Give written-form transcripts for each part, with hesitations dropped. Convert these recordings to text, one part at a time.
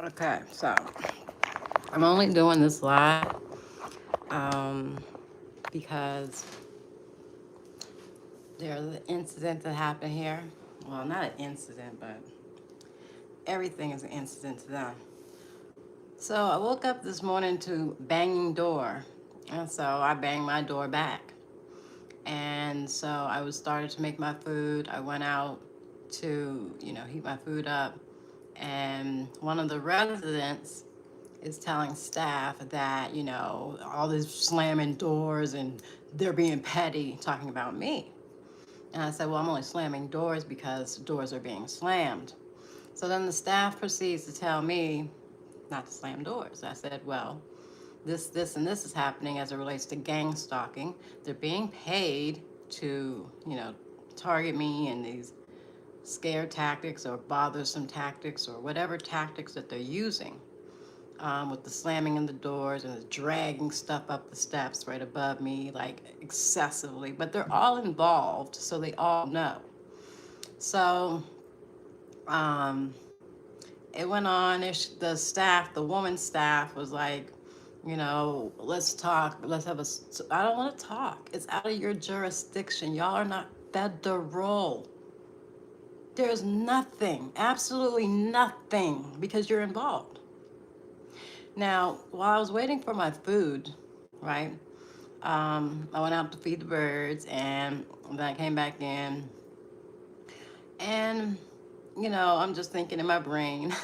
Okay, so I'm only doing this live um, because there's an incident that happened here. Well, not an incident, but everything is an incident to them. So I woke up this morning to banging door, and so I banged my door back. And so I was started to make my food. I went out to, heat my food up, and one of the residents is telling staff that, all this slamming doors and they're being petty, talking about me. And I said, well, I'm only slamming doors because doors are being slammed. So then the staff proceeds to tell me not to slam doors. I said, well, this, and this is happening as it relates to gang stalking. They're being paid to, target me in these scare tactics or bothersome tactics or whatever tactics that they're using. With the slamming in the doors and the dragging stuff up the steps right above me, like excessively. But they're all involved, so they all know. So um, it went on. The staff, the woman staff, was like, let's talk. Let's have a. I don't want to talk. It's out of your jurisdiction. Y'all are not federal. There's nothing, absolutely nothing, because you're involved. Now, while I was waiting for my food, right, I went out to feed the birds, and then I came back in, and, I'm just thinking in my brain,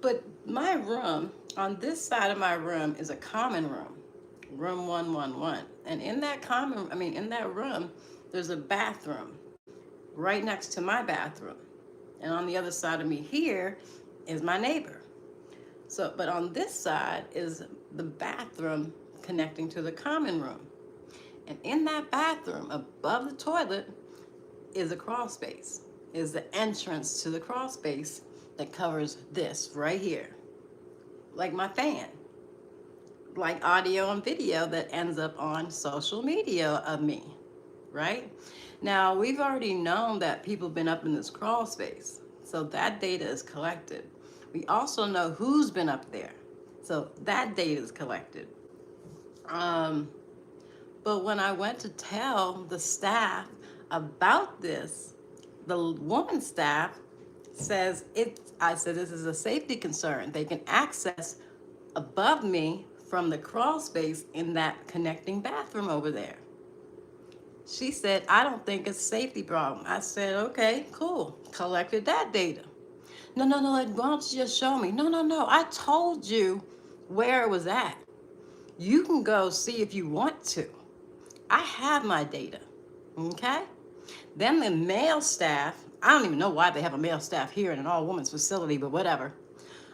but my room, on this side of my room is a common room, room 111. And in that room, there's a bathroom right next to my bathroom. And on the other side of me here is my neighbor. So, but on this side is the bathroom connecting to the common room. And in that bathroom, above the toilet, is a crawl space, is the entrance to the crawl space that covers this right here. Like my fan, like audio and video that ends up on social media of me, right? Now, we've already known that people have been up in this crawl space, so that data is collected. We also know who's been up there, so that data is collected. Um, but when I went to tell the staff about this, the woman staff says I said, this is a safety concern. They can access above me from the crawl space in that connecting bathroom over there. She said, I don't think it's a safety problem. I said, okay, cool. Collected that data. No, no, no, why don't you just show me? No, no, no. I told you where it was at. You can go see if you want to. I have my data. Okay? Then the male staff, I don't even know why they have a male staff here in an all women's facility, but whatever.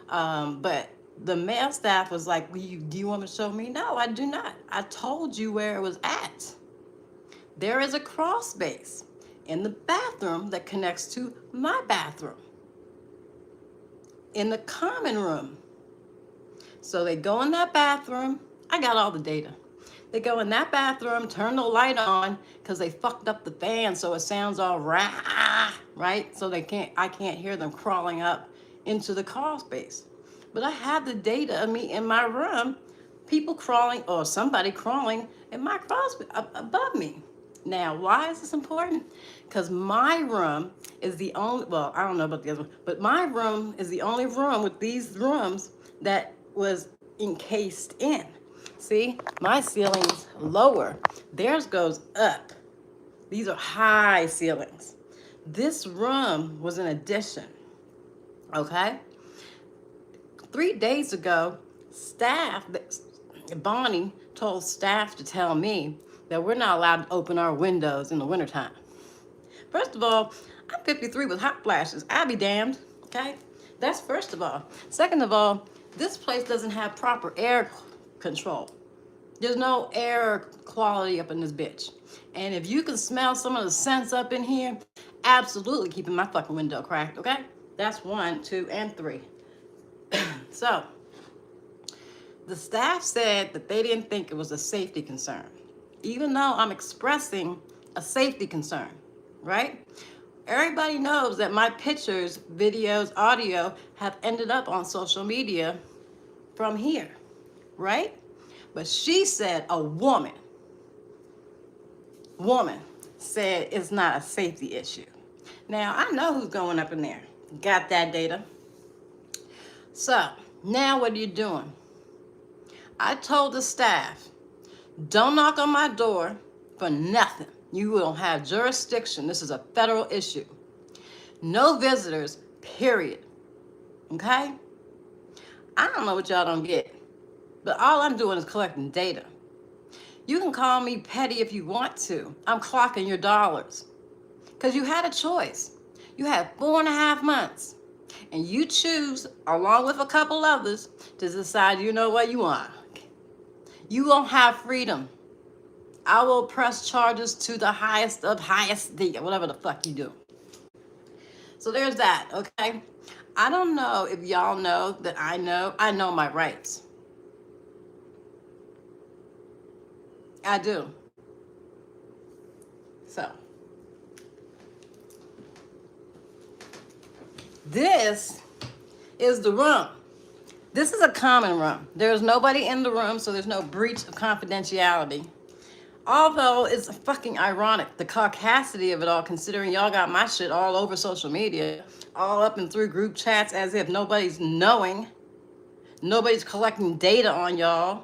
But the male staff was like, do you want to show me? No, I do not. I told you where it was at. There is a crawl space in the bathroom that connects to my bathroom in the common room. So they go in that bathroom. I got all the data. They go in that bathroom, turn the light on because they fucked up the fan so it sounds all right? So I can't hear them crawling up into the crawl space. But I have the data of me in my room, people crawling or somebody crawling in my crawl space above me. Now, why is this important? Because my room is the only, well, I don't know about the other one, but my room is the only room with these rooms that was encased in. See, my ceiling's lower. Theirs goes up. These are high ceilings. This room was an addition, okay? 3 days ago, Bonnie told staff to tell me that we're not allowed to open our windows in the wintertime. First of all, I'm 53 with hot flashes. I'll be damned, okay? That's first of all. Second of all, this place doesn't have proper air control. There's no air quality up in this bitch. And if you can smell some of the scents up in here, absolutely keeping my fucking window cracked, okay? That's 1, 2, and 3. So, the staff said that they didn't think it was a safety concern, even though I'm expressing a safety concern, right? Everybody knows that my pictures, videos, audio have ended up on social media from here, right? But she said a woman said it's not a safety issue. Now, I know who's going up in there. Got that data. So, now what are you doing? I told the staff, don't knock on my door for nothing. You will have jurisdiction. This is a federal issue. No visitors, period. Okay? I don't know what y'all don't get, but all I'm doing is collecting data. You can call me petty if you want to. I'm clocking your dollars. Because you had a choice. You had 4.5 months. And you choose, along with a couple others, to decide, you know what you want. You won't have freedom. I will press charges to the highest of highest, whatever the fuck you do. So there's that, okay? I don't know if y'all know that I know my rights. I do. So, this is the room. This is a common room. There's nobody in the room, so there's no breach of confidentiality. Although it's fucking ironic, the caucasity of it all, considering y'all got my shit all over social media, all up and through group chats as if nobody's knowing. Nobody's collecting data on y'all.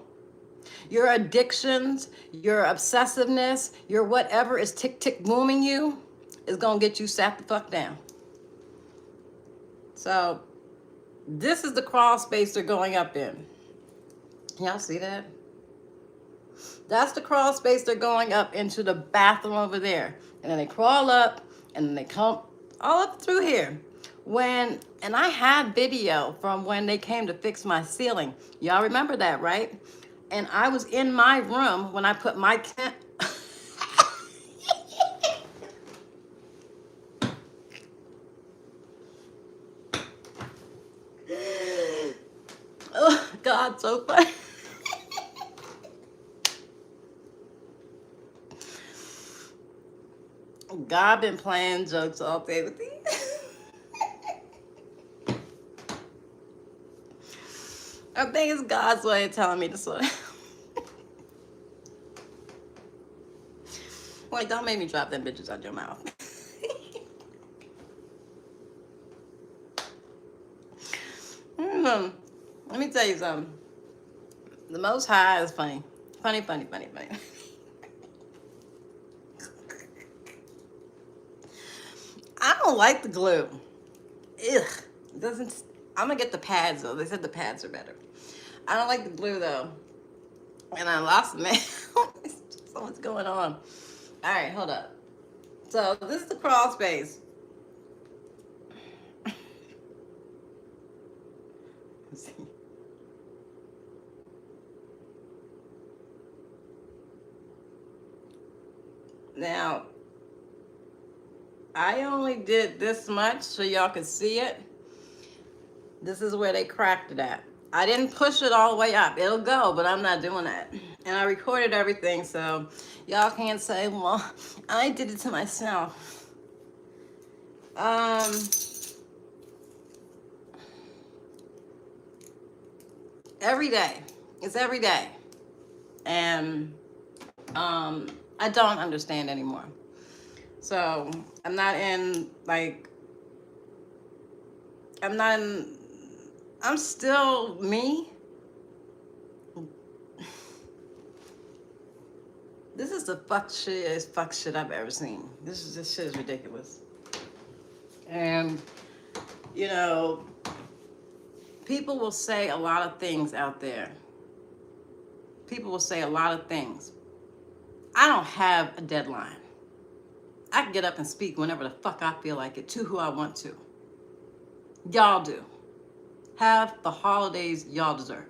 Your addictions, your obsessiveness, your whatever is tick booming you is gonna get you sat the fuck down. So this is the crawl space they're going up in. Y'all see that? That's the crawl space they're going up into, the bathroom over there. And then they crawl up and then they come all up through here. And I had video from when they came to fix my ceiling. Y'all remember that, right? And I was in my room when I put my tent. Oh, God, so funny. God been playing jokes all day with these. I think it's God's way of telling me to slow down. Wait, don't make me drop them bitches out your mouth. Let me tell you something. The Most High is funny. Funny. I don't like the glue. Ugh. It doesn't. I'm gonna get the pads though. They said the pads are better. I don't like the glue though. And I lost the man. So what's going on? All right, hold up. So this is the crawl space. Let's see. Now, I only did this much so y'all could see it. This is where they cracked it at. I didn't push it all the way up. It'll go, but I'm not doing that. And I recorded everything, so y'all can't say, well, I did it to myself. Every day. It's every day. And I don't understand anymore. So I'm not in, like, I'm still me. This is the fuck shit I've ever seen. This shit is ridiculous. And, you know, people will say a lot of things out there. People will say a lot of things. I don't have a deadline. I can get up and speak whenever the fuck I feel like it, to who I want to. Y'all do. Have the holidays y'all deserve.